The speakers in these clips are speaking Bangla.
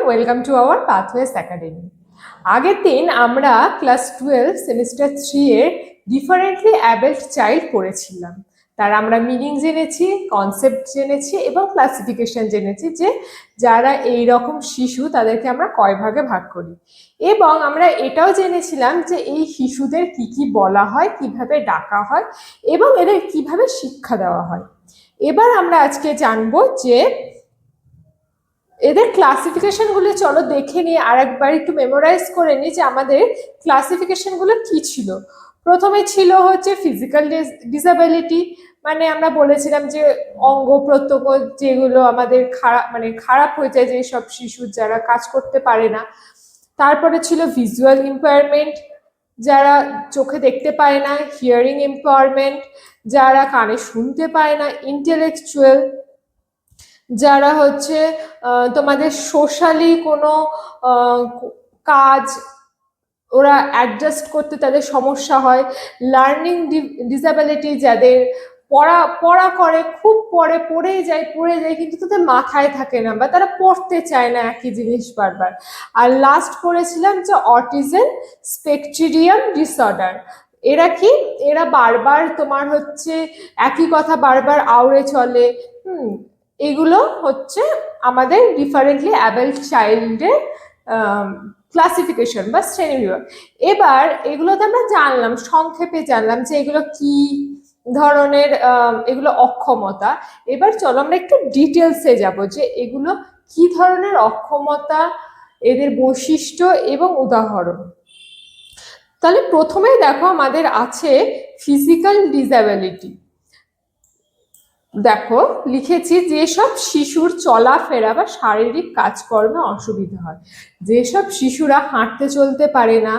Welcome to our pathways academy. আগের দিন আমরা ক্লাস 12 সেমিস্টার 3 এর ডিফারেন্টলি অ্যাবেল্ড চাইল্ড পড়েছিলাম। তার আমরা মিনিং জেনেছি, কনসেপ্ট জেনেছি এবং ক্লাসিফিকেশন জেনেছি যে যারা এই রকম শিশু তাদেরকে আমরা কয় ভাগে ভাগ করি, এবং আমরা এটাও জেনেছিলাম যে এই শিশুদের কি কি বলা হয়, কিভাবে ডাকা হয় এবং এদের কিভাবে শিক্ষা দেওয়া হয়। এবার আমরা আজকে জানবো যে এদের ক্লাসিফিকেশনগুলো চলো দেখে নিয়ে আর একবার একটু মেমোরাইজ করে নিই যে আমাদের ক্লাসিফিকেশনগুলো কি ছিল। প্রথমে ছিল হচ্ছে ফিজিক্যাল ডিসএবিলিটি, মানে আমরা বলেছিলাম যে অঙ্গ প্রত্যঙ্গ যেগুলো আমাদের খারাপ হয়ে যায়, যে সব শিশু যারা কাজ করতে পারে না। তারপরে ছিল ভিজুয়াল ইম্পায়ারমেন্ট, যারা চোখে দেখতে পায় না, হিয়ারিং ইম্পায়ারমেন্ট, যারা কানে শুনতে পায় না, ইন্টেলেকচুয়াল, যারা হচ্ছে তোমাদের সোশ্যালি কোনো কাজ ওরা অ্যাডজাস্ট করতে তাদের সমস্যা হয়, লার্নিং ডিসএবিলিটি, যাদের পড়া করে খুব পড়েই যায় কিন্তু তাদের মাথায় থাকে না বা তারা পড়তে চায় না একই জিনিস বারবার। আর লাস্ট পড়েছিলাম যে অটিজম স্পেকট্রিয়াম ডিসঅর্ডার। এরা কি, এরা বারবার তোমার হচ্ছে একই কথা বারবার আওড়ে চলে। এগুলো হচ্ছে আমাদের ডিফারেন্টলি অ্যাবেল্ড চাইল্ডের ক্লাসিফিকেশন বা শ্রেণীবিভাগ। এবার এগুলোতে আমরা জানলাম, সংক্ষেপে জানলাম যে এগুলো কি ধরনের, এগুলো অক্ষমতা। এবার চলো আমরা একটু ডিটেলসে যাব যে এগুলো কি ধরনের অক্ষমতা, এদের বৈশিষ্ট্য এবং উদাহরণ। তাহলে প্রথমেই দেখো আমাদের আছে ফিজিক্যাল ডিসএবিলিটি। দেখো লিখেছি যেসব শিশুর চলাফেরা বা শারীরিক কাজকর্মে অসুবিধা হয়, যেসব শিশুরা হাঁটতে চলতে পারে না,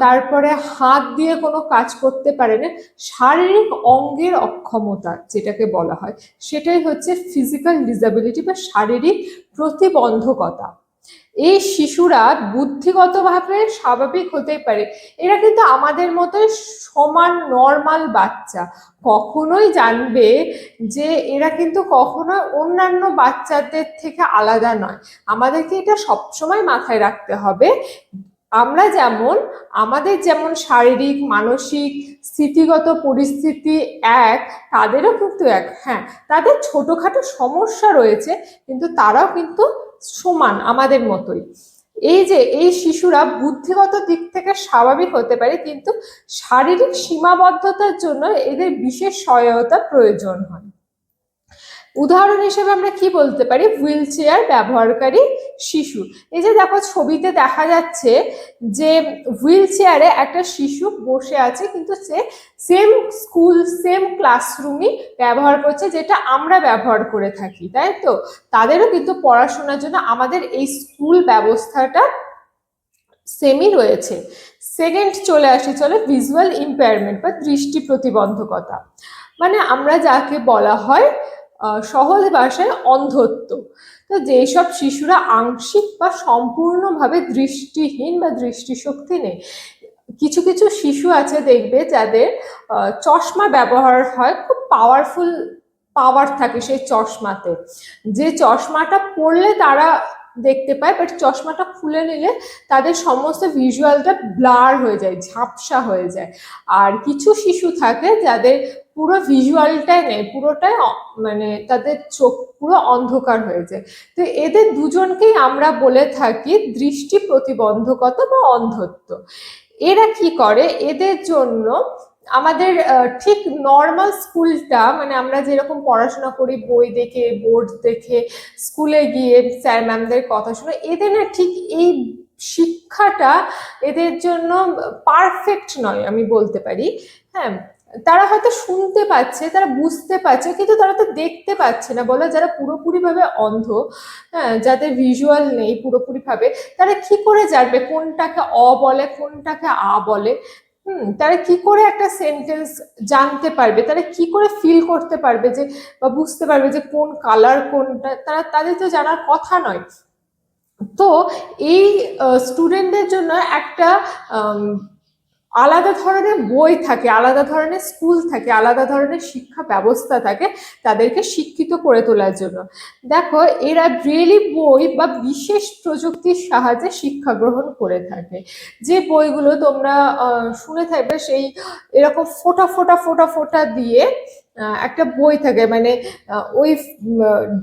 তারপরে হাত দিয়ে কোনো কাজ করতে পারে না, শারীরিক অঙ্গের অক্ষমতা যেটাকে বলা হয় সেটাই হচ্ছে ফিজিক্যাল ডিসএবিলিটি বা শারীরিক প্রতিবন্ধকতা। এই শিশুরা বুদ্ধিগতভাবে স্বাভাবিক হতেই পারে, এরা কিন্তু আমাদের মতোই সমান নর্মাল বাচ্চা। কখনোই জানবে যে এরা কিন্তু কখনো অন্যান্য বাচ্চাদের থেকে আলাদা নয়। আমাদেরকে এটা সবসময় মাথায় রাখতে হবে। আমরা যেমন, আমাদের যেমন শারীরিক মানসিক স্থিতিগত পরিস্থিতি এক, তাদেরও কিন্তু এক। হ্যাঁ, তাদের ছোটখাটো সমস্যা রয়েছে কিন্তু তারাও কিন্তু সমান আমাদের মতোই। এই যে এই শিশুরা বুদ্ধিগত দিক থেকে স্বাভাবিক হতে পারে কিন্তু শারীরিক সীমাবদ্ধতার জন্য এদের বিশেষ সহায়তা প্রয়োজন হয়। উদাহরণ হিসেবে আমরা কি বলতে পারি, হুইল চেয়ার ব্যবহারকারী শিশু। এই যে দেখো ছবিতে দেখা যাচ্ছে যে হুইল চেয়ারে একটা শিশু বসে আছে, কিন্তু সে সেম স্কুল সেম ক্লাসরুমই ব্যবহার করছে যেটা আমরা ব্যবহার করে থাকি, তাই তো? তাদেরও কিন্তু পড়াশোনার জন্য আমাদের এই স্কুল ব্যবস্থাটা সেমই রয়েছে। সেকেন্ড চলে আসি চলো ভিজুয়াল ইম্পেয়ারমেন্ট বা দৃষ্টি প্রতিবন্ধকতা, মানে আমরা যাকে বলা হয় সহজ ভাষায় অন্ধত্ব। তো যেসব শিশুরা আংশিক বা সম্পূর্ণভাবে দৃষ্টিহীন বা দৃষ্টিশক্তি নেই। কিছু কিছু শিশু আছে দেখবে যাদের চশমা ব্যবহার হয়, খুব পাওয়ারফুল পাওয়ার থাকে সেই চশমাতে, যে চশমাটা পরলে তারা দেখতে পায়, বাট চশমাটা খুলে নিলে তাদের সমস্ত ভিজুয়ালটা ব্লার হয়ে যায়, ঝাপসা হয়ে যায়। আর কিছু শিশু থাকে যাদের পুরো ভিজুয়ালটাই নেই, পুরোটাই মানে তাদের চোখ পুরো অন্ধকার হয়ে যায়। তো এদের দুজনকেই আমরা বলে থাকি দৃষ্টি প্রতিবন্ধকতা বা অন্ধত্ব। এরা কি করে, এদের জন্য আমাদের ঠিক নর্মাল স্কুলটা, মানে আমরা যেরকম পড়াশোনা করি বই দেখে বোর্ড দেখে স্কুলে গিয়ে স্যার ম্যামদের কথা শুনে, এদের না ঠিক এই শিক্ষাটা এদের জন্য পারফেক্ট নয় আমি বলতে পারি। হ্যাঁ, তারা হয়তো শুনতে পাচ্ছে, তারা বুঝতে পারছে, কিন্তু তারা তো দেখতে পাচ্ছে না বলে, যারা পুরোপুরিভাবে অন্ধ, হ্যাঁ, যাদের ভিজুয়াল নেই পুরোপুরিভাবে, তারা কি করে জানবে কোনটাকে অ বলে কোনটাকে আ বলে? তারা কি করে একটা সেন্টেন্স জানতে পারবে, তারা কি করে ফিল করতে পারবে যে বা বুঝতে পারবে যে কোন কালার কোনটা, তাদের তো জানার কথা নয়। তো এই স্টুডেন্টদের জন্য একটা আলাদা ধরনের বই থাকে, আলাদা ধরনের স্কুল থাকে, আলাদা ধরনের শিক্ষা ব্যবস্থা থাকে তাদেরকে শিক্ষিত করে তোলার জন্য। দেখো এরা রিয়েলি বই বা বিশেষ প্রযুক্তির সাহায্যে শিক্ষা গ্রহণ করে থাকে। যে বইগুলো তোমরা শুনে থাকবে, সেই এরকম ফোঁটা ফোঁটা ফোঁটা ফোঁটা দিয়ে একটা বই থাকে, মানে ওই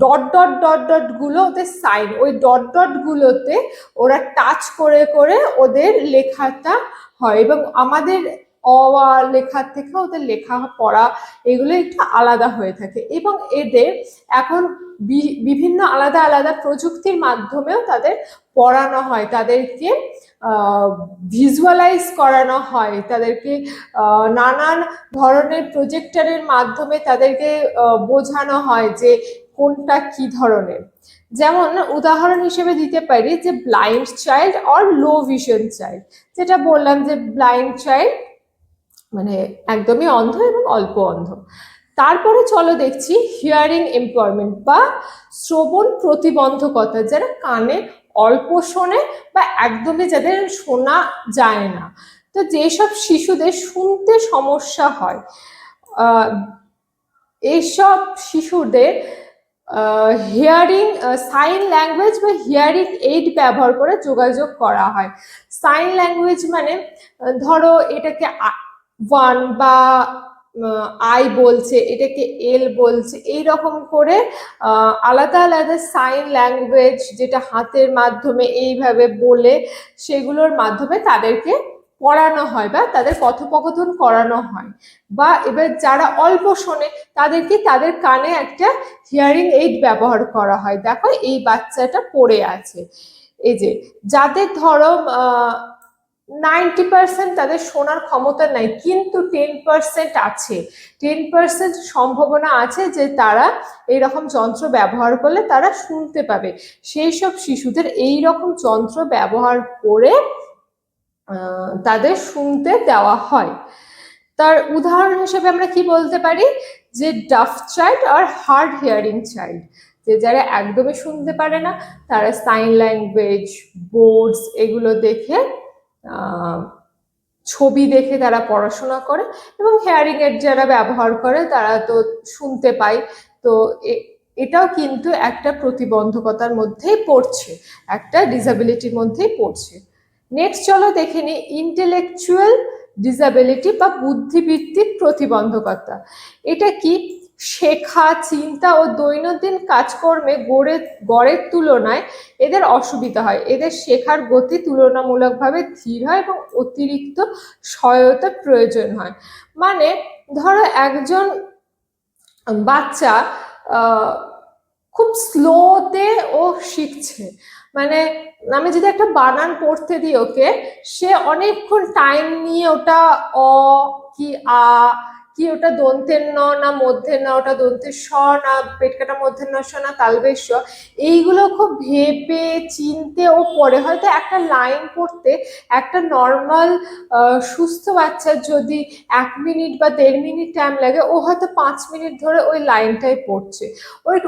ডট ডট ডট ডট গুলো ওদের সাইন, ওই ডট ডট গুলোতে ওরা টাচ করে করে ওদের লেখাটা হয়, এবং আমাদের অ আ লেখার থেকে ওদের লেখা পড়া এগুলো একটু আলাদা হয়ে থাকে। এবং এদের এখন বিভিন্ন আলাদা আলাদা প্রযুক্তির মাধ্যমেও তাদের পড়ানো হয়, তাদেরকে ভিজুয়ালাইজ করানো হয়, তাদেরকে নানান ধরনের প্রজেক্টরের মাধ্যমে তাদেরকে বোঝানো হয় যে কোনটা কি ধরনের। যেমন উদাহরণ হিসেবে দিতে পারি যে blind child or low vision child, যেটা বললাম যে ব্লাইন্ড চাইল্ড মানে একদমই অন্ধ এবং অল্প অন্ধ। তারপরে চলো দেখছি হিয়ারিং এম্পাওয়ারমেন্ট বা শ্রবণ প্রতিবন্ধকতা, যারা কানে অল্প শোনে বা একদমই যাদের শোনা যায় না। তো যেসব শিশুদের শুনতে সমস্যা হয়, এইসব শিশুদের হিয়ারিং সাইন ল্যাঙ্গুয়েজ বা হিয়ারিং এইড ব্যবহার করে যোগাযোগ করা হয়। সাইন ল্যাঙ্গুয়েজ মানে ধরো এটাকে ওয়ান বা আই বলছে, এটাকে এল বলছে, এই রকম করে আলাদা আলাদা সাইন ল্যাঙ্গুয়েজ, যেটা হাতের মাধ্যমে এইভাবে বলে সেগুলোর মাধ্যমে তাদেরকে পড়ানো হয় বা তাদের কথোপকথন করানো হয়। বা এবার যারা অল্প শোনে তাদেরকে তাদের কানে একটা হিয়ারিং এইড ব্যবহার করা হয়। দেখো এই বাচ্চাটা পড়ে আছে, এই যে যাদের ধরো 90% তাদের শোনার ক্ষমতা নাই, কিন্তু 10% আছে, 10% সম্ভাবনা আছে যে তারা এইরকম যন্ত্র ব্যবহার করলে তারা শুনতে পাবে। সেই সব শিশুদের এই রকম যন্ত্র ব্যবহার করে তাদের শুনতে দেওয়া হয়। তার উদাহরণ হিসেবে আমরা কি বলতে পারি যে ডাফ চাইল্ড আর হার্ড হিয়ারিং চাইল্ড, যে যারা একদমই শুনতে পারে না তারা সাইন ল্যাঙ্গুয়েজ, বোর্ডস এগুলো দেখে ছবি দেখে তারা পড়াশোনা করে, এবং হেয়ারিং এর যারা ব্যবহার করে তারা তো শুনতে পায়। তো এটাও কিন্তু একটা প্রতিবন্ধকতার মধ্যেই পড়ছে, একটা ডিসএবিলিটির মধ্যেই পড়ছে। নেক্সট চলো দেখে নিই ইন্টেলেকচুয়াল ডিসএবিলিটি বা বুদ্ধিবৃত্তিক প্রতিবন্ধকতা। এটা কি? শেখা, চিন্তা ও দৈনন্দিন কাজকর্মে গড়ের তুলনায় এদের অসুবিধা হয়। এদের শেখার গতি তুলনামূলকভাবে ধীর হয় এবং অতিরিক্ত সহায়তার প্রয়োজন হয়। মানে ধরো একজন বাচ্চা খুব স্লোতে ও শিখছে, মানে আমি যদি একটা বানান পড়তে দিই ওকে, সে অনেকক্ষণ টাইম নিয়ে ওটা অ কি আ কি ওটা দন্তের ন না মধ্যের ন, ওটা দন্তের স না পেটকাটা মধ্যের ন স না তালবের স, এইগুলো খুব ভেবে চিনতে ও পড়ে। হয়তো একটা লাইন পড়তে একটা নর্মাল সুস্থ বাচ্চার যদি 1 মিনিট বা 1.5 মিনিট টাইম লাগে, ও হয়তো 5 মিনিট ধরে ওই লাইনটাই পড়ছে।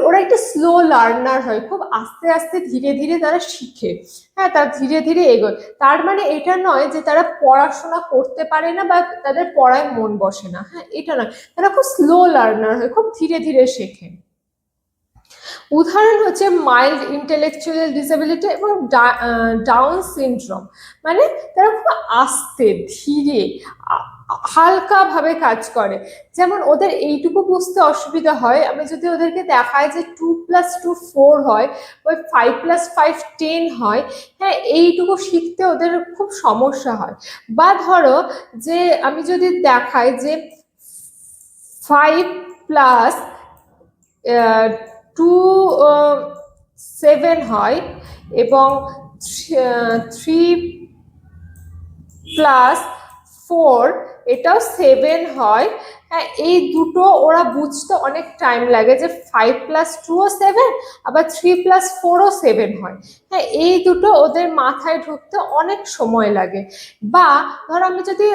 ওরা একটু স্লো লার্নার হয়, খুব আস্তে আস্তে ধীরে ধীরে তারা শিখে। হ্যাঁ, তারা ধীরে ধীরে এগোয়। তার মানে এটা নয় যে তারা পড়াশোনা করতে পারে না বা তাদের পড়ায় মন বসে না, হ্যাঁ এটা নয়, তারা খুব স্লো লার্নার হয়, খুব ধীরে ধীরে শেখে। উদাহরণ হচ্ছে মাইল্ড ইন্টেলেকচুয়াল ডিসেবিলিটি এবং ডাউন সিনড্রোম, মানে তারা খুব আস্তে ধীরে হালকা ভাবে কাজ করে। যেমন ওদের এইটুকু বুঝতে অসুবিধা হয়, আমি যদি ওদেরকে দেখাই যে 2+2 4 হয়, ওই 5+5 10 হয়, হ্যাঁ এইটুকু শিখতে ওদের খুব সমস্যা হয়। বা ধরো যে আমি যদি দেখাই যে 5+2 7 হয় এবং 3+4 এটাও 7 হয়, হ্যাঁ এই দুটো ওরা বুঝতে অনেক টাইম লাগে যে 5+2ও 7, আবার 3+4ও 7 হয়, হ্যাঁ এই দুটো ওদের মাথায় ঢুকতে অনেক সময় লাগে। বা ধর আমি যদি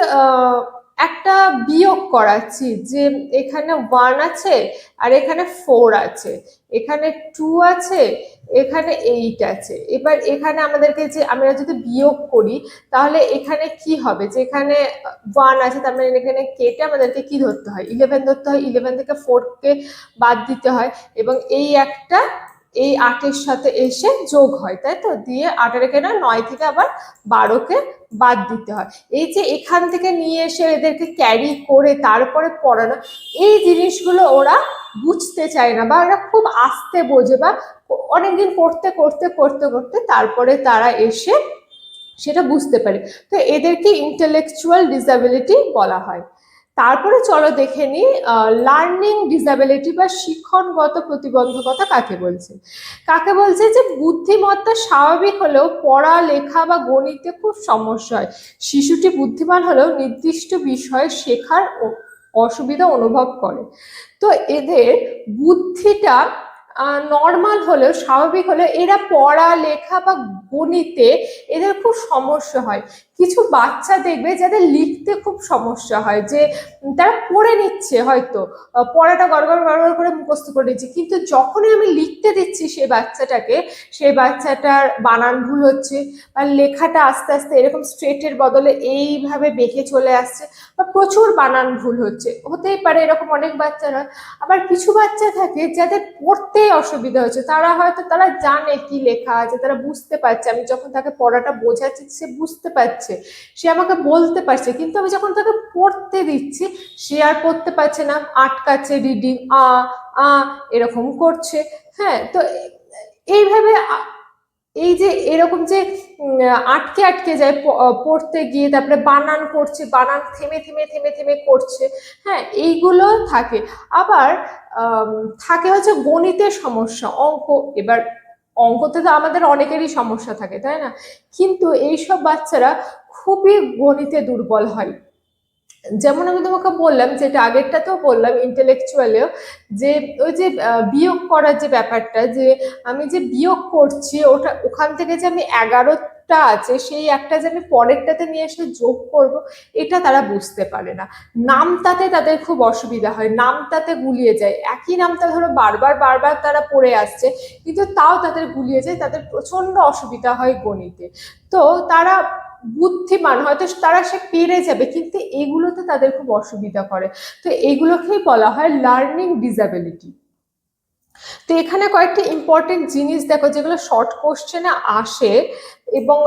একটা বিয়োগ করাচ্ছি, যে এখানে 1 আছে আর এখানে 4 আছে, এখানে 2 আছে, এখানে 8 আছে। এবার এখানে আমাদেরকে যে আমরা যদি বিয়োগ করি তাহলে এখানে কি হবে, যে এখানে 1 আছে, তার মানে এখানে কেটে আমাদেরকে কি ধরতে হয়, 11 ধরতে হয়। 11 থেকে 4 কে বাদ দিতে হয়, এবং এই একটা এই 8-এর সাথে এসে যোগ হয়, তাই তো, দিয়ে 8-এর এখানে 9 থেকে আবার 12কে বাদ দিতে হয়। এই যে এখান থেকে নিয়ে এসে এদেরকে ক্যারি করে তারপরে পড়ানো, এই জিনিসগুলো ওরা বুঝতে চায় না, বা ওরা খুব আস্তে বোঝে, বা অনেকদিন করতে করতে করতে করতে তারপরে তারা এসে সেটা বুঝতে পারে। তো এদেরকে ইন্টেলেকচুয়াল ডিসএবিলিটি বলা হয়। তারপরে চলো দেখে নি লার্নিং ডিসএবিলিটি বা শিক্ষণগত প্রতিবন্ধকতা কাকে বলছে। কাকে বলছে, যে বুদ্ধিমত্তা স্বাভাবিক হলেও পড়া লেখা বা গণিতে খুব সমস্যা হয়। শিশুটি বুদ্ধিমান হলেও নির্দিষ্ট বিষয়ে শেখার অসুবিধা অনুভব করে। তো এদের বুদ্ধিটা নর্মাল হলেও, স্বাভাবিক হলেও, এরা পড়া লেখা বা গণিতে এদের খুব সমস্যা হয়। কিছু বাচ্চা দেখবে যাদের লিখতে খুব সমস্যা হয়, যে তারা পড়ে নিচ্ছে, হয়তো পড়াটা গড়গড় গড়গড় করে মুখস্থ করে নিচ্ছে, কিন্তু যখনই আমি লিখতে দিচ্ছি সেই বাচ্চাটাকে, সেই বাচ্চাটার বানান ভুল হচ্ছে, বা লেখাটা আস্তে আস্তে এরকম স্ট্রেটের বদলে এইভাবে বেঁকে চলে আসছে, বা প্রচুর বানান ভুল হচ্ছে। হতেই পারে এরকম অনেক বাচ্চারা। আবার কিছু বাচ্চা থাকে যাদের পড়তে অসুবিধা হচ্ছে, তারা জানে কি লেখা আছে, তারা বুঝতে পারছে, আমি যখন তাকে পড়াটা বোঝাচ্ছি সে বুঝতে পারছে, সে আমাকে বলতে পারছে, কিন্তু আমি যখন তাকে পড়তে দিচ্ছি সে আর পড়তে পারছে না, আটকাচ্ছে, রিডিং আ এরকম করছে। হ্যাঁ, তো এইভাবে এই যে এরকম যে আটকে আটকে যায় পড়তে গিয়ে, তারপরে বানান করছে, বানান থেমে থেমে থেমে থেমে করছে। হ্যাঁ, এইগুলো থাকে। আবার থাকে হচ্ছে গণিতের সমস্যা, অঙ্ক। এবার অঙ্কতে তো আমাদের অনেকেরই সমস্যা থাকে, তাই না, কিন্তু এইসব বাচ্চারা খুবই গণিতে দুর্বল হয়। যেমন আমি তোমাকে বললাম, যেটা আগেরটাতেও বললাম ইন্টেলেকচুয়ালেও, যে ওই যে বিয়োগ করার যে ব্যাপারটা, যে আমি যে বিয়োগ করছি ওটা, ওখান থেকে যে আমি 11টা আছে সেই একটা যে আমি পরেরটাতে নিয়ে এসে যোগ করব, এটা তারা বুঝতে পারে না। নামতাতে তাদের খুব অসুবিধা হয়, নামতাতে গুলিয়ে যায়, একই নামতা ধরো বারবার বারবার তারা পড়ে আসছে, কিন্তু তাও তাদের গুলিয়ে যায়, তাদের প্রচন্ড অসুবিধা হয় গণিতে। তো তারা বুদ্ধিমান, হয়তো তারা সে পেরে যাবে, কিন্তু এগুলোতে তাদের খুব অসুবিধা করে। তো এগুলোকেই বলা হয় লার্নিং ডিসএবিলিটি। তো এখানে কয়েকটি ইম্পর্টেন্ট জিনিস দেখো যেগুলো শর্ট কোশ্চেনে আসে, এবং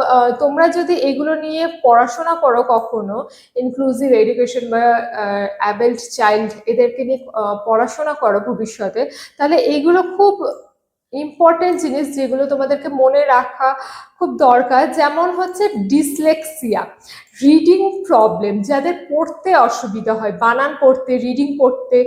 তোমরা যদি এগুলো নিয়ে পড়াশোনা করো কখনো, ইনক্লুসিভ এডুকেশন বা অ্যাডাল্ট চাইল্ড, এদেরকে নিয়ে পড়াশোনা করো ভবিষ্যতে, তাহলে এইগুলো খুব ইম্পর্টেন্ট জিনিস যেগুলো তোমাদেরকে মনে রাখা খুব দরকার। যেমন হচ্ছে ডিসলেক্সিয়া, রিডিং প্রবলেম, যাদের পড়তে অসুবিধা হয়, বানান পড়তে, রিডিং পড়তে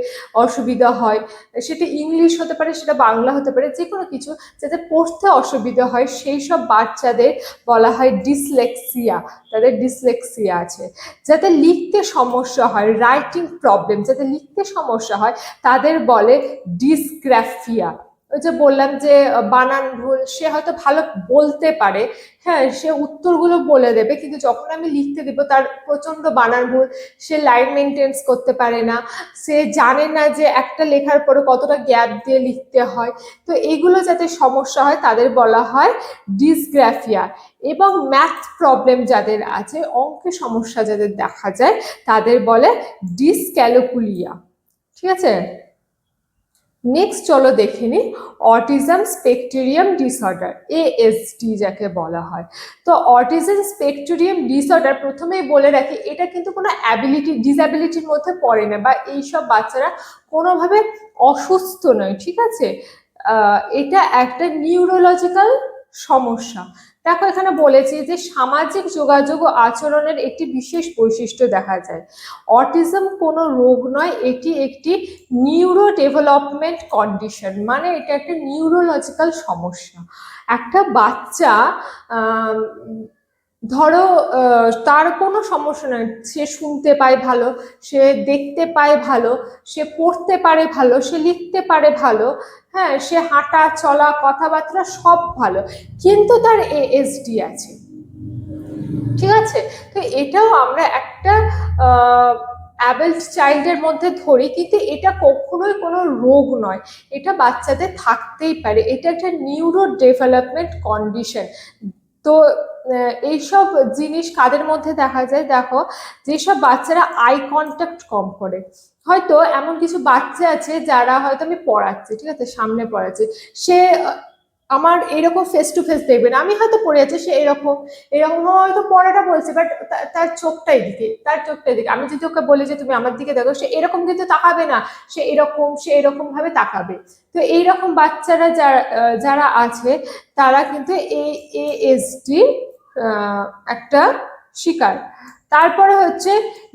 অসুবিধা হয়, সেটা ইংলিশ হতে পারে, সেটা বাংলা হতে পারে, যে কোনো কিছু যাদের পড়তে অসুবিধা হয় সেই সব বাচ্চাদের বলা হয় ডিসলেক্সিয়া, তাদের ডিসলেক্সিয়া আছে। যাদের লিখতে সমস্যা হয়, রাইটিং প্রবলেম, যাদের লিখতে সমস্যা হয় তাদের বলে ডিসগ্রাফিয়া। ওই যে বললাম যে বানান ভুল, সে হয়তো ভালো বলতে পারে, হ্যাঁ, সে উত্তরগুলো বলে দেবে, কিন্তু যখন আমি লিখতে দেবো তার প্রচন্ড বানান ভুল, সে লাইন মেনটেন্স করতে পারে না, সে জানে না যে একটা লেখার পরে কতটা গ্যাপ দিয়ে লিখতে হয়। তো এগুলো যাতে সমস্যা হয় তাদের বলা হয় ডিসগ্রাফিয়া। এবং ম্যাথ প্রবলেম যাদের আছে, অঙ্কে সমস্যা যাদের দেখা যায়, তাদের বলে ডিসক্যালকুলিয়া। ঠিক আছে, নেক্সট চলো দেখে নি অটিজম স্পেকট্রিয়াম ডিসঅর্ডার, এএসডি যাকে বলা হয়। তো অটিজম স্পেকট্রিয়াম ডিসঅর্ডার, প্রথমেই বলে রাখি, এটা কিন্তু কোনো ডিসএবিলিটির মধ্যে পড়ে না, বা এইসব বাচ্চারা কোনোভাবে অসুস্থ নয়, ঠিক আছে। এটা একটা নিউরোলজিক্যাল সমস্যা। দেখো এখানে বলেছি যে সামাজিক যোগাযোগ ও আচরণের একটি বিশেষ বৈশিষ্ট্য দেখা যায়। অটিজম কোনো রোগ নয়, এটি একটি নিউরো ডেভেলপমেন্ট কন্ডিশন, মানে এটা একটা নিউরোলজিক্যাল সমস্যা। একটা বাচ্চা ধরো তার কোনো সমস্যা নয়, সে শুনতে পায় ভালো, সে দেখতে পায় ভালো, সে পড়তে পারে ভালো, সে লিখতে পারে ভালো, হ্যাঁ, সে হাঁটা চলা কথাবার্তা সব ভালো, কিন্তু তার এএসডি আছে। ঠিক আছে, তো এটাও আমরা একটা অ্যাডাল্ট চাইল্ডের মধ্যে ধরি, কিন্তু এটা কখনোই কোনো রোগ নয়, এটা বাচ্চাদের থাকতেই পারে, এটা একটা নিউরো ডেভেলপমেন্ট কন্ডিশন। তো এইসব জিনিস কাদের মধ্যে দেখা যায়, দেখো যেসব বাচ্চারা আই কন্ট্যাক্ট কম করে, হয়তো এমন কিছু বাচ্চা আছে যারা হয়তো আমি পড়াচ্ছি, ঠিক আছে, সামনে পড়াচ্ছি, সে আমার এরকম ফেস টু ফেস দেখবে না, আমি হয়তো পড়ে আছি, সে এরকম এরকম হয়তো পড়াটা বলছে, বাট তার চোখটাই দিকে, তার চোখটাই দিকে, আমি যদি ওকে বলি যে তুমি আমার দিকে দেখো, সে এরকম কিন্তু তাকাবে না, সে এরকম ভাবে তাকাবে। তো এইরকম বাচ্চারা যারা যারা আছে, তারা কিন্তু এএসডি একটা শিকার। তারপরে হচ্ছে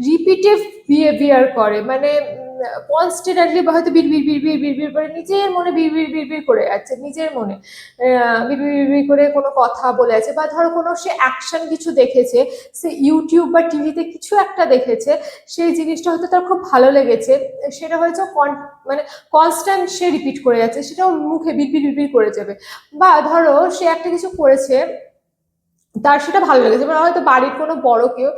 রিপিটিভ বিহেভিয়ার করে, মানে কনস্ট্যান্টলি হয়তো বিড়বিড় বিড়বিড় বিড়বিড় করে নিজের মনে বিড়বিড় বিড়বিড় করে যাচ্ছে, নিজের মনে বিড়বিড় বিড়বিড় করে কোনো কথা বলে আছে, বা ধরো কোনো সে অ্যাকশন কিছু দেখেছে, সে ইউটিউব বা টিভিতে কিছু একটা দেখেছে, সেই জিনিসটা হয়তো তার খুব ভালো লেগেছে, সেটা হয়তো মানে কনস্ট্যান্ট সে রিপিট করে যাচ্ছে, সেটাও মুখে বিড়বিড় বিড়বিড় করে যাবে। বা ধরো সে একটা কিছু করেছে, তার সেটা ভালো লেগেছে, মানে হয়তো বাড়ির কোনো বড় কেউ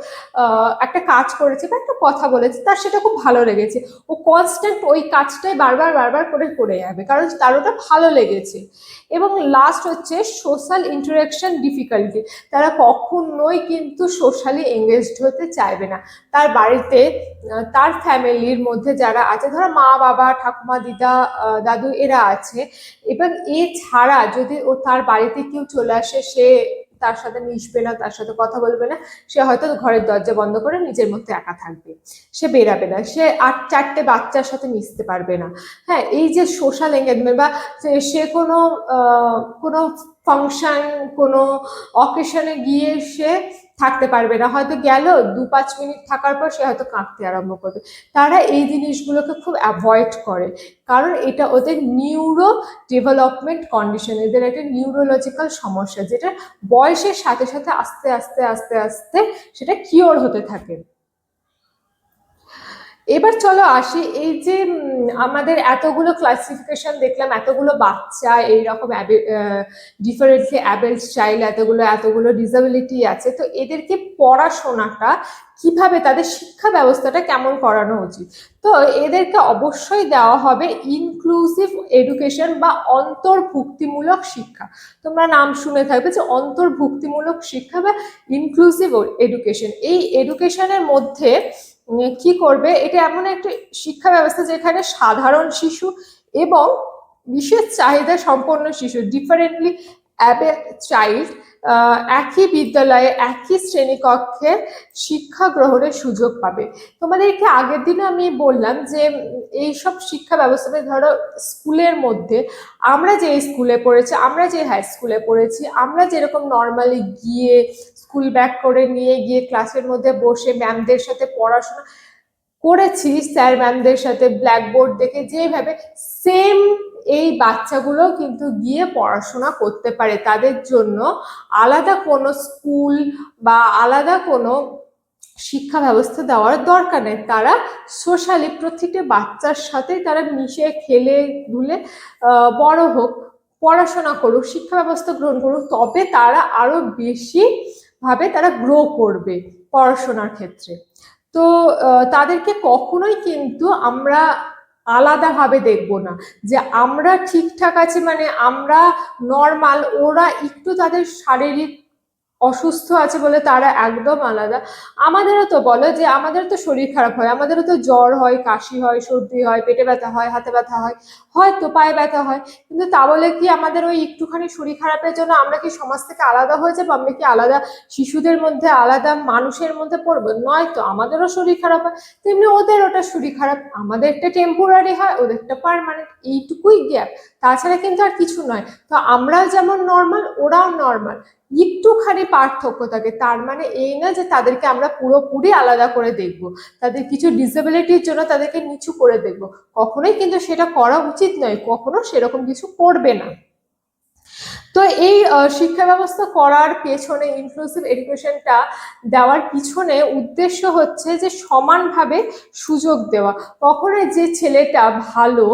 একটা কাজ করেছে বা একটা কথা বলেছে, তার সেটা খুব ভালো লেগেছে, ও কনস্ট্যান্ট ওই কাজটাই বারবার বারবার করে করে যাবে, কারণ তার ওটা ভালো লেগেছে। এবং লাস্ট হচ্ছে সোশ্যাল ইন্টারাকশন ডিফিকাল্টি, তারা কখনোই কিন্তু সোশ্যালি এঙ্গেজড হতে চাইবে না। তার বাড়িতে তার ফ্যামিলির মধ্যে যারা আছে, ধরো মা বাবা ঠাকুমা দিদা দাদু এরা আছে, এবং এছাড়া যদি ও তার বাড়িতে কেউ চলে আসে, সে তার সাথে মিশবে না, তার সাথে কথা বলবে না, সে হয়তো ঘরের দরজা বন্ধ করে নিজের মধ্যে একা থাকবে, সে বেরাবে না, সে আর চারটে বাচ্চার সাথে মিশতে পারবে না। হ্যাঁ, এই যে সোশ্যাল এঙ্গেজমেন্ট, বা সে কোনো কোনো ফাংশন, কোনো অকেশনে গিয়ে সে থাকতে পারবে না, হয়তো গেল 2-5 মিনিট থাকার পর সে হয়তো কাঁদতে আরম্ভ করবে। তারা এই জিনিসগুলোকে খুব অ্যাভয়েড করে, কারণ এটা ওদের নিউরো ডেভেলপমেন্ট কন্ডিশন, এদের একটা নিউরোলজিক্যাল সমস্যা, যেটা বয়সের সাথে সাথে আস্তে আস্তে আস্তে আস্তে সেটা কিওর হতে থাকে। এবার চলো আসি, এই যে আমাদের এতগুলো ক্লাসিফিকেশন দেখলাম, এতগুলো বাচ্চা এইরকম ডিফারেন্টলি অ্যাবেল্ড চাইল্ড, এতগুলো এতগুলো ডিসেবিলিটি আছে, তো এদেরকে পড়াশোনাটা কিভাবে, তাদের শিক্ষা ব্যবস্থাটা কেমন করানো উচিত? তো এদেরকে অবশ্যই দেওয়া হবে ইনক্লুসিভ এডুকেশন বা অন্তর্ভুক্তিমূলক শিক্ষা। তোমরা নাম শুনে থাকবে যে অন্তর্ভুক্তিমূলক শিক্ষা বা ইনক্লুসিভ এডুকেশন। এই এডুকেশনের মধ্যে কি করবে, এটা এমন একটা শিক্ষা ব্যবস্থা যেখানে সাধারণ শিশু এবং বিশেষ চাহিদা সম্পন্ন শিশু, ডিফারেন্টলি অ্যাবেল চাইল্ড, একই বিদ্যালয়ে একই শ্রেণীকক্ষে শিক্ষা গ্রহণের সুযোগ পাবে। তোমাদেরকে আগের দিনে আমি বললাম যে এইসব শিক্ষা ব্যবস্থা, ধরো স্কুলের মধ্যে আমরা যে স্কুলে পড়েছি, আমরা যে হাই স্কুলে পড়েছি, আমরা যেরকম নর্মালি গিয়ে স্কুল ব্যাগ করে নিয়ে গিয়ে ক্লাসের মধ্যে বসে ম্যামদের সাথে পড়াশোনা করেছি, স্যার ম্যামদের সাথে ব্ল্যাকবোর্ড দেখে, যেভাবে সেম এই বাচ্চাগুলো কিন্তু গিয়ে পড়াশোনা করতে পারে, তাদের জন্য আলাদা কোনো স্কুল বা আলাদা কোনো শিক্ষা ব্যবস্থা দেওয়ার দরকার নেই। তারা সোশ্যালি প্রত্যেকটা বাচ্চার সাথে তারা মিশে খেলে ধুলে বড় হোক, পড়াশোনা করুক, শিক্ষা ব্যবস্থা গ্রহণ করুক, তবে তারা আরো বেশি ভাবে তারা গ্রো করবে পড়াশোনার ক্ষেত্রে। তো তাদেরকে কখনোই কিন্তু আমরা আলাদাভাবে দেখবো না, যে আমরা ঠিকঠাক আছি মানে আমরা নর্মাল, ওরা একটু তাদের শারীরিক অসুস্থ আছে বলে তারা একদম আলাদা। আমাদেরও তো বলো যে আমাদের তো শরীর খারাপ হয়, আমাদেরও তো জ্বর হয়, কাশি হয়, সর্দি হয়, পেটে ব্যথা হয়, হাতে ব্যথা হয়, হয়তো পায়ে ব্যথা হয়, কিন্তু তা বলে কি আমাদের ওই একটুখানি শরীর খারাপের জন্য আমরা কি সমাজ থেকে আলাদা হয়ে যাবো? আমরা কি আলাদা শিশুদের মধ্যে, আলাদা মানুষের মধ্যে পড়বো? নয় তো, আমাদেরও শরীর খারাপ হয়, তেমনি ওদের ওটা শরীর খারাপ, আমাদেরটা টেম্পোরারি হয়, ওদেরটা পারমানেন্ট, এইটুকুই গ্যাপ, তাছাড়া কিন্তু আর কিছু নয়। তো আমরাও যেমন নর্মাল, ওরাও নর্মাল, একটুখানি পার্থক্য থাকে, তার মানে এই না যে তাদেরকে আমরা পুরোপুরি আলাদা করে দেখব, তাদের কিছু ডিসেবিলিটির জন্য তাদেরকে নিচু করে দেখব, কখনোই কিন্তু সেটা করা উচিত নয়, কখনো সেরকম কিছু করবে না। তো এই শিক্ষা ব্যবস্থা করার পেছনে, ইনক্লুসিভ এডুকেশনটা দেওয়ার পিছনে উদ্দেশ্য হচ্ছে যে সমানভাবে সুযোগ দেওয়া, কখনোই যে ছেলেটা ভালো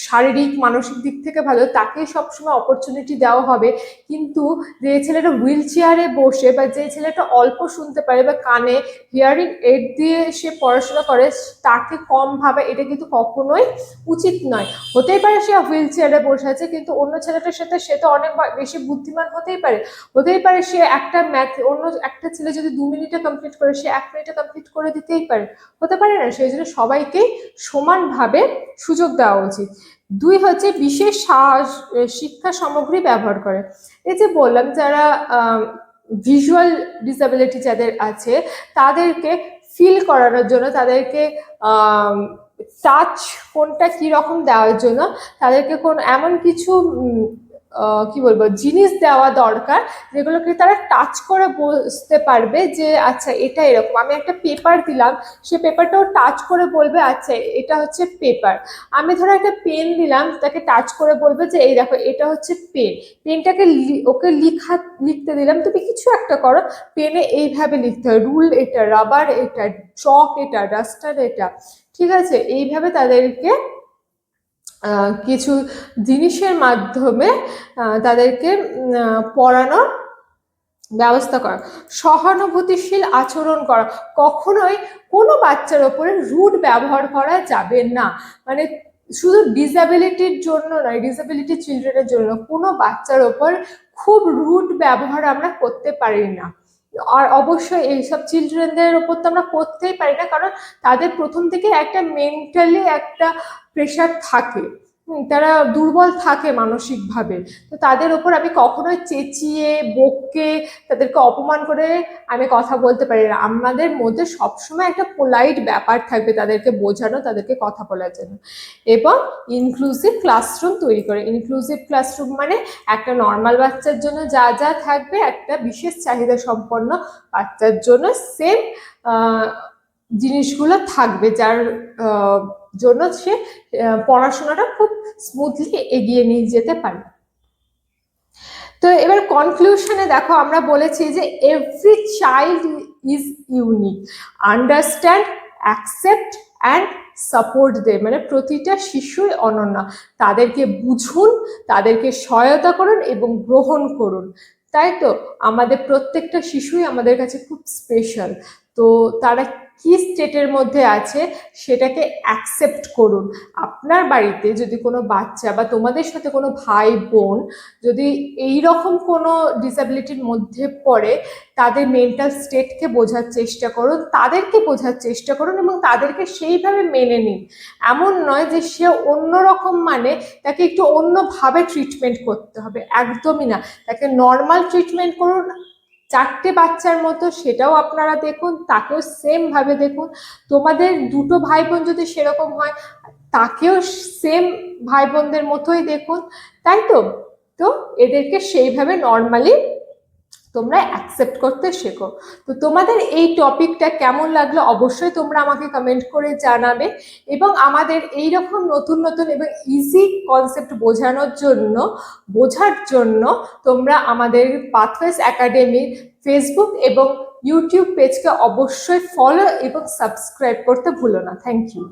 শারীরিক মানসিক দিক থেকে ভালো, তাকে সবসময় অপরচুনিটি দেওয়া হবে। কিন্তু যে ছেলেটা হুইল চেয়ারে বসে বা যে ছেলেটা অল্প শুনতে পারে বা কানে হিয়ারিং এড দিয়ে সে পড়াশোনা করে, তাকে কম ভাবে এটা কিন্তু কখনোই উচিত নয়। হতেই পারে সে হুইল চেয়ারে বসে আছে, কিন্তু অন্য ছেলেটার সাথে সে তো অনেক বেশি বুদ্ধিমান হতেই পারে। হতেই পারে সে একটা ম্যাথ অন্য একটা ছেলে যদি 2 মিনিটে কমপ্লিট করে, সে 1 মিনিটে কমপ্লিট করে দিতেই পারে, হতে পারে না? সেই জন্য সবাইকেই সমানভাবে সুযোগ দেওয়া উচিত। 2 হচ্ছে বিশেষ শিক্ষা সামগ্রী ব্যবহার করে। এই যে বললাম, যারা ভিজুয়াল ডিসেবিলিটি যাদের আছে, তাদেরকে ফিল করানোর জন্য, তাদেরকে টাচ কোনটা কিরকম দেওয়ার জন্য তাদেরকে কোন এমন কিছু কি বলবো জিনিস দেওয়া দরকার, যেগুলোকে তারা টাচ করে বুঝতে পারবে যে আচ্ছা এটা এরকম। আমি একটা পেপার দিলাম, সে পেপারটাও টাচ করে বলবে আচ্ছা এটা হচ্ছে পেপার। আমি ধরো একটা পেন দিলাম, তাকে টাচ করে বলবে যে এই দেখো এটা হচ্ছে পেন। পেনটাকে ওকে লিখতে দিলাম, তুমি কিছু একটা করো, পেনে এইভাবে লিখতে হয়, রুল এটা, রাবার এটা, চক এটা, ডাস্টার এটা, ঠিক আছে? এইভাবে তাদেরকে কিছু জিনিসের মাধ্যমে তাদেরকে পড়ানোর ব্যবস্থা করা। সহানুভূতিশীল আচরণ করা, কখনোই কোনো বাচ্চার ওপরে রুড ব্যবহার করা যাবে না। মানে শুধু ডিসেবিলিটির জন্য নয়, ডিসেবিলিটি চিলড্রেনের জন্য, কোনো বাচ্চার ওপর খুব রুড ব্যবহার আমরা করতে পারি না। আর অবশ্যই এইসব চিলড্রেনদের ওপর তো আমরা করতেই পারি না, কারণ তাদের প্রথম থেকে একটা মেন্টালি একটা প্রেশার থাকে, তারা দুর্বল থাকে মানসিকভাবে। তো তাদের ওপর আমি কখনোই চেঁচিয়ে বকে তাদেরকে অপমান করে আমি কথা বলতে পারি না। আমাদের মধ্যে সবসময় একটা পোলাইট ব্যাপার থাকবে তাদেরকে বোঝানো, তাদেরকে কথা বলার জন্য। এবং ইনক্লুসিভ ক্লাসরুম তৈরি করে। ইনক্লুসিভ ক্লাসরুম মানে একটা নর্মাল বাচ্চার জন্য যা যা থাকবে, একটা বিশেষ চাহিদা সম্পন্ন বাচ্চার জন্য সেম জিনিসগুলো থাকবে, যার জন্য সে পড়াশোনাটা খুব স্মুথলি এগিয়ে নিয়ে যেতে পারে। তো এবার কনক্লুশনে দেখো, আমরা বলেছি যে every child is unique, understand, accept and support them. মানে প্রতিটা শিশুই অনন্য, তাদেরকে বুঝুন, তাদেরকে সহায়তা করুন এবং গ্রহণ করুন। তাই তো আমাদের প্রত্যেকটা শিশুই আমাদের কাছে খুব স্পেশাল। তো তারা কি স্টেটের মধ্যে আছে সেটাকে অ্যাকসেপ্ট করুন। আপনার বাড়িতে যদি কোনো বাচ্চা বা তোমাদের সাথে কোনো ভাই বোন যদি এই রকম কোনো ডিসেবিলিটির মধ্যে পড়ে, তাদের মেন্টাল স্টেটকে বোঝার চেষ্টা করুন, তাদেরকে বোঝার চেষ্টা করুন এবং তাদেরকে সেইভাবে মেনে নিন। এমন নয় যে সে অন্যরকম মানে তাকে একটু অন্যভাবে ট্রিটমেন্ট করতে হবে, একদমই না। তাকে নর্মাল ট্রিটমেন্ট করুন, 4টে বাচ্চার মতো, সেটাও আপনারা দেখুন, তাকেও সেম ভাবে দেখুন। তোমাদের 2টো ভাই বোন যদি সেরকম হয়, তাকেও সেম ভাই বোনদের মতোই দেখুন, তাই তো? তো এদেরকে সেইভাবে নর্মালি তোমরা অ্যাকসেপ্ট করতে শেখো। তো তোমাদের এই টপিকটা কেমন লাগলো অবশ্যই তোমরা আমাকে কমেন্ট করে জানাবে। এবং আমাদের এই রকম নতুন নতুন এবং ইজি কনসেপ্ট বোঝার জন্য তোমরা আমাদের পাথওয়েজ একাডেমির ফেসবুক এবং ইউটিউব পেজকে অবশ্যই ফলো এবং সাবস্ক্রাইব করতে ভুলো না। Thank you.